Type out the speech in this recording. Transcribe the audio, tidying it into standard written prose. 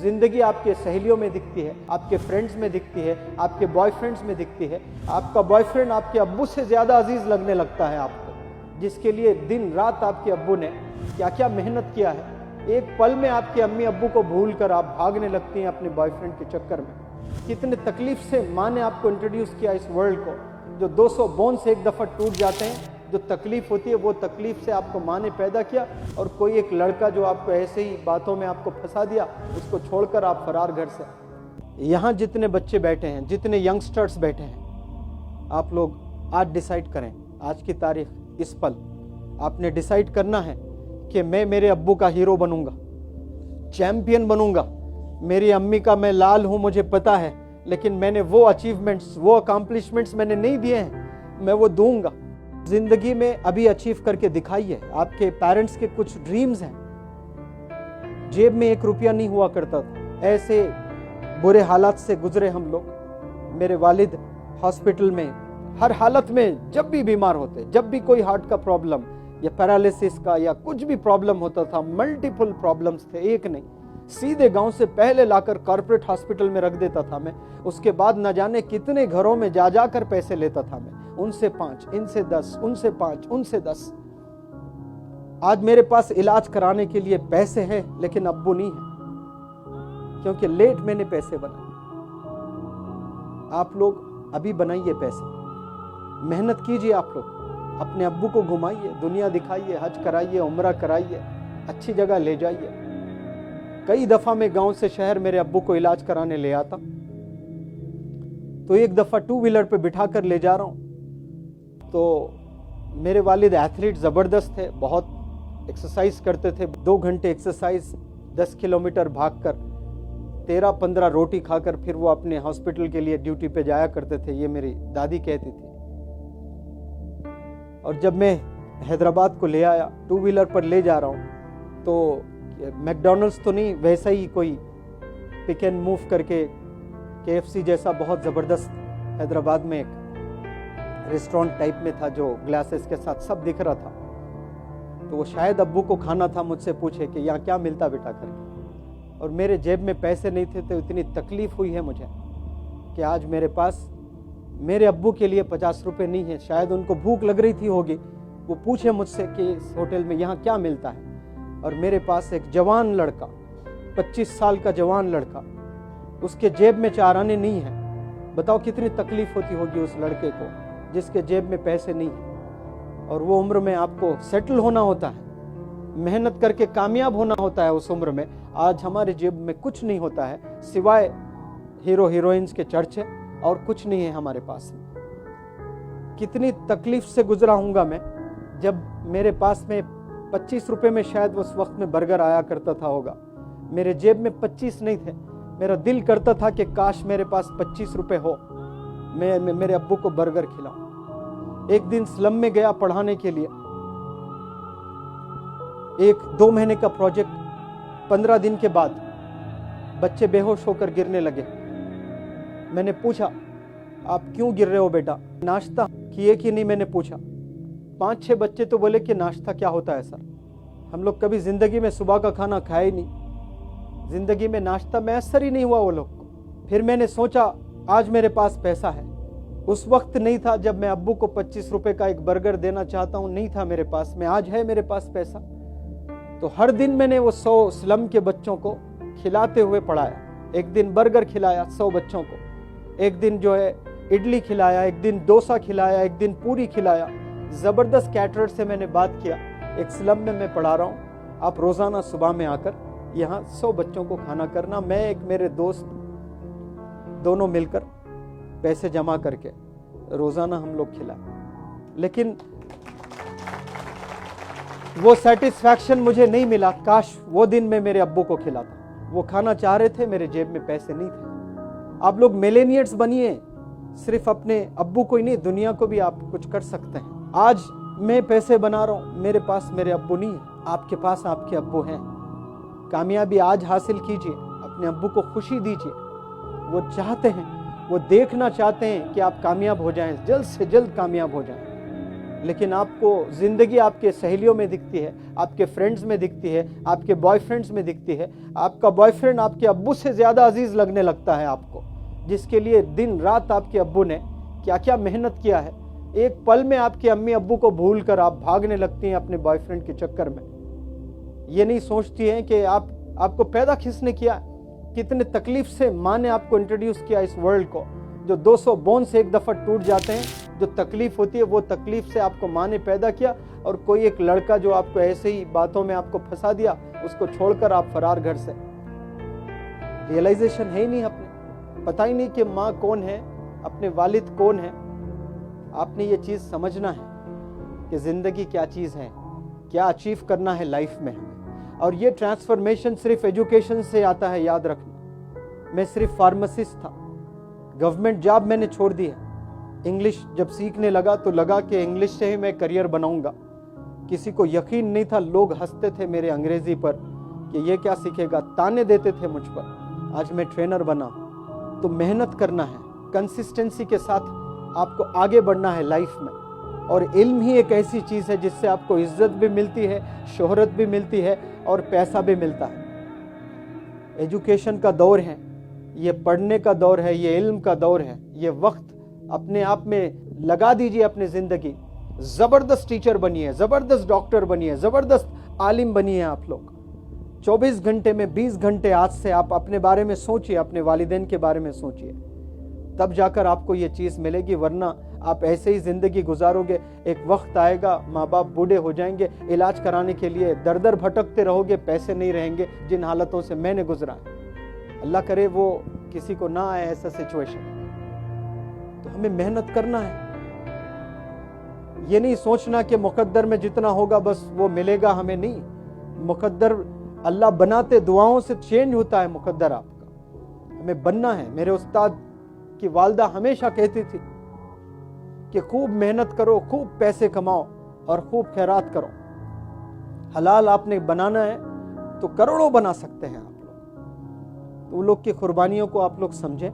जिंदगी आपके सहेलियों में दिखती है, आपके फ्रेंड्स में दिखती है, आपके बॉयफ्रेंड्स में दिखती है। आपका बॉयफ्रेंड आपके अब्बू से ज्यादा अजीज लगने लगता है आपको, जिसके लिए दिन रात आपके अब्बू ने क्या क्या मेहनत किया है। एक पल में आपके अम्मी अब्बू को भूल कर आप भागने लगती हैं अपने बॉयफ्रेंड के चक्कर में। कितने तकलीफ से माँ ने आपको इंट्रोड्यूस किया इस वर्ल्ड को, जो 200 बोन्स एक दफा टूट जाते हैं, जो तकलीफ होती है वो तकलीफ से आपको माँ ने पैदा किया। और कोई एक लड़का जो आपको ऐसे ही बातों में आपको फंसा दिया, उसको छोड़कर आप फरार घर से। यहाँ जितने बच्चे बैठे हैं, जितने यंगस्टर्स बैठे हैं, आप लोग आज डिसाइड करें, आज की तारीख, इस पल आपने डिसाइड करना है कि मैं मेरे अब्बू का हीरो बनूंगा, चैंपियन बनूंगा। मेरी अम्मी का मैं लाल हूं, मुझे पता है, लेकिन मैंने वो अचीवमेंट्स, वो अकम्पलिशमेंट्स मैंने नहीं दिए हैं, मैं वो दूंगा। जिंदगी में अभी अचीव करके दिखाइए। आपके पेरेंट्स के कुछ ड्रीम्स हैं। जेब में 1 रुपया नहीं हुआ करता था, ऐसे बुरे हालात से गुजरे हम लोग। मेरे वालिद हॉस्पिटल में हर हालत में, जब भी बीमार होते, जब भी कोई हार्ट का प्रॉब्लम या पैरालिसिस का या कुछ भी प्रॉब्लम होता था, मल्टीपल प्रॉब्लम्स थे, एक नहीं, सीधे गांव से पहले लाकर कॉर्पोरेट हॉस्पिटल में रख देता था मैं। उसके बाद न जाने कितने घरों में जा जाकर पैसे लेता था मैं, उनसे 5, इनसे 10, उनसे 5, उनसे 10। आज मेरे पास इलाज कराने के लिए पैसे हैं, लेकिन अब्बू नहीं है, क्योंकि लेट मैंने पैसे बनाए। आप लोग अभी बनाइए पैसे, मेहनत कीजिए। आप लोग अपने अब्बू को घुमाइए, दुनिया दिखाइए, हज कराइए, उम्रा कराइए, अच्छी जगह ले जाइए। कई दफा मैं गांव से शहर मेरे अब्बू को इलाज कराने ले आता, तो एक दफा 2 व्हीलर पे बिठा कर ले जा रहा हूं, तो मेरे वालिद एथलीट जबरदस्त थे, बहुत एक्सरसाइज करते थे। 2 घंटे एक्सरसाइज, 10 किलोमीटर भागकर, 13-15 रोटी खाकर फिर वो अपने हॉस्पिटल के लिए ड्यूटी पे जाया करते थे, ये मेरी दादी कहती थी। और जब मैं हैदराबाद को ले आया, 2 व्हीलर पर ले जा रहा हूँ, तो मैकडॉनल्ड्स तो नहीं, वैसा ही कोई पिक एंड मूव करके KFC जैसा बहुत ज़बरदस्त हैदराबाद में एक रेस्टोरेंट टाइप में था, जो ग्लासेस के साथ सब दिख रहा था। तो वो शायद अब्बू को खाना था, मुझसे पूछे कि यहाँ क्या मिलता बेटा करके। और मेरे जेब में पैसे नहीं थे, तो इतनी तकलीफ हुई है मुझे कि आज मेरे पास मेरे अब्बू के लिए 50 रुपये नहीं है। शायद उनको भूख लग रही थी होगी, वो पूछे मुझसे कि इस होटल में यहाँ क्या मिलता है। और मेरे पास एक जवान लड़का, 25 साल का जवान लड़का, उसके जेब में 4 आने नहीं है। बताओ कितनी तकलीफ होती होगी उस लड़के को जिसके जेब में पैसे नहीं है। और वो उम्र में आपको सेटल होना होता है, मेहनत करके कामयाब होना होता है उस उम्र में। आज हमारे जेब में कुछ नहीं होता है, सिवाय हीरो हीरोइंस के चर्चे, और कुछ नहीं है हमारे पास में। कितनी तकलीफ से गुजरा हूँगा मैं, जब मेरे पास में 25 रुपए में शायद उस वक्त में बर्गर आया करता था होगा, मेरे जेब में 25 नहीं थे। मेरा दिल करता था कि काश मेरे पास 25 रुपए हो, मैं मेरे अब्बू को बर्गर खिलाऊं। एक दिन स्लम में गया पढ़ाने के लिए, 1-2 महीने का प्रोजेक्ट, 15 दिन के बाद बच्चे बेहोश होकर गिरने लगे। मैंने पूछा, आप क्यों गिर रहे हो बेटा, नाश्ता किए कि नहीं, मैंने पूछा। 5-6 बच्चे तो बोले कि नाश्ता क्या होता है सर, हम लोग कभी जिंदगी में सुबह का खाना खाया ही नहीं, जिंदगी में नाश्ता मैसर ही नहीं हुआ वो लोग को। फिर मैंने सोचा आज मेरे पास पैसा है, उस वक्त नहीं था जब मैं अब्बू को 25 रुपए का एक बर्गर देना चाहता हूँ, नहीं था मेरे पास में, आज है मेरे पास पैसा। तो हर दिन मैंने वो 100 स्लम के बच्चों को खिलाते हुए पढ़ाया। एक दिन बर्गर खिलाया 100 बच्चों को, एक दिन जो है इडली खिलाया, एक दिन डोसा खिलाया, एक दिन पूरी खिलाया। जबरदस्त कैटरर से मैंने बात किया, एक स्लम में मैं पढ़ा रहा हूँ, आप रोजाना सुबह में आकर यहाँ 100 बच्चों को खाना करना। मैं एक मेरे दोस्त दोनों मिलकर पैसे जमा करके रोजाना हम लोग खिलाए। लेकिन वो सेटिस्फैक्शन मुझे नहीं मिला। काश वो दिन मैं मेरे अब्बू को खिलाता। वो खाना चाह रहे थे, मेरे जेब में पैसे नहीं थे। आप लोग मिलेनियर्स बनिए, सिर्फ अपने अब्बू को ही नहीं, दुनिया को भी आप कुछ कर सकते हैं। आज मैं पैसे बना रहा हूँ, मेरे पास मेरे अब्बू नहीं है, आपके पास आपके अब्बू हैं। कामयाबी आज हासिल कीजिए, अपने अब्बू को खुशी दीजिए। वो चाहते हैं, वो देखना चाहते हैं कि आप कामयाब हो जाएं, जल्द से जल्द कामयाब हो जाएं। लेकिन आपको जिंदगी आपके सहेलियों में दिखती है, आपके फ्रेंड्स में दिखती है, आपके बॉयफ्रेंड्स में दिखती है। आपका बॉयफ्रेंड आपके अब्बू से ज्यादा अजीज लगने लगता है आपको, जिसके लिए दिन रात आपके अब्बू ने क्या क्या मेहनत किया है। एक पल में आपके अम्मी अब्बू को भूल कर आप भागने लगती हैं अपने बॉयफ्रेंड के चक्कर में। ये नहीं सोचती हैं कि आपको पैदा किसने किया, कितने तकलीफ से माँ ने आपको इंट्रोड्यूस किया इस वर्ल्ड को। जो 200 बोन्स एक दफा टूट जाते हैं, जो तकलीफ होती है वो तकलीफ से आपको माँ ने पैदा किया, और कोई एक लड़का जो आपको ऐसे ही बातों में आपको फंसा दिया, उसको छोड़कर आप फरार घर से। रियलाइजेशन है ही नहीं, अपने पता ही नहीं कि माँ कौन है, अपने वालिद कौन है। आपने ये चीज समझना है कि जिंदगी क्या चीज है, क्या अचीव करना है लाइफ में हमें। और ये ट्रांसफॉर्मेशन सिर्फ एजुकेशन से आता है, याद रखना। मैं सिर्फ फार्मासिस्ट था, गवर्नमेंट जॉब मैंने छोड़ दी है। इंग्लिश जब सीखने लगा तो लगा कि इंग्लिश से ही मैं करियर बनाऊंगा। किसी को यकीन नहीं था, लोग हंसते थे मेरे अंग्रेजी पर कि ये क्या सीखेगा, ताने देते थे मुझ पर। आज मैं ट्रेनर बना। तो मेहनत करना है, कंसिस्टेंसी के साथ आपको आगे बढ़ना है लाइफ में। और इल्म ही एक ऐसी चीज है जिससे आपको इज्जत भी मिलती है, शोहरत भी मिलती है और पैसा भी मिलता है। एजुकेशन का दौर है, ये पढ़ने का दौर है, ये इल्म का दौर है। ये वक्त अपने आप में लगा दीजिए अपनी जिंदगी। जबरदस्त टीचर बनिए, जबरदस्त डॉक्टर बनिए, जबरदस्त आलिम बनिए। आप लोग 24 घंटे में 20 घंटे आज से आप अपने बारे में सोचिए, अपने वालिदैन के बारे में सोचिए, तब जाकर आपको ये चीज मिलेगी। वरना आप ऐसे ही जिंदगी गुजारोगे। एक वक्त आएगा, माँ बाप बूढ़े हो जाएंगे, इलाज कराने के लिए दर दर भटकते रहोगे, पैसे नहीं रहेंगे। जिन हालतों से मैंने गुजरा है, अल्लाह करे वो किसी को ना आए ऐसा सिचुएशन। तो हमें मेहनत करना है। ये नहीं सोचना कि मुकद्दर में जितना होगा बस वो मिलेगा हमें, नहीं। मुकद्दर अल्लाह बनाते दुआओं से चेंज होता है मुकद्दर आपका। हमें बनना है। मेरे उस्ताद की वालदा हमेशा कहती थी कि खूब मेहनत करो, खूब पैसे कमाओ और खूब खैरात करो। हलाल आपने बनाना है तो करोड़ों बना सकते हैं आप लोग। तो उन लोग की कुर्बानियों को आप लोग समझें।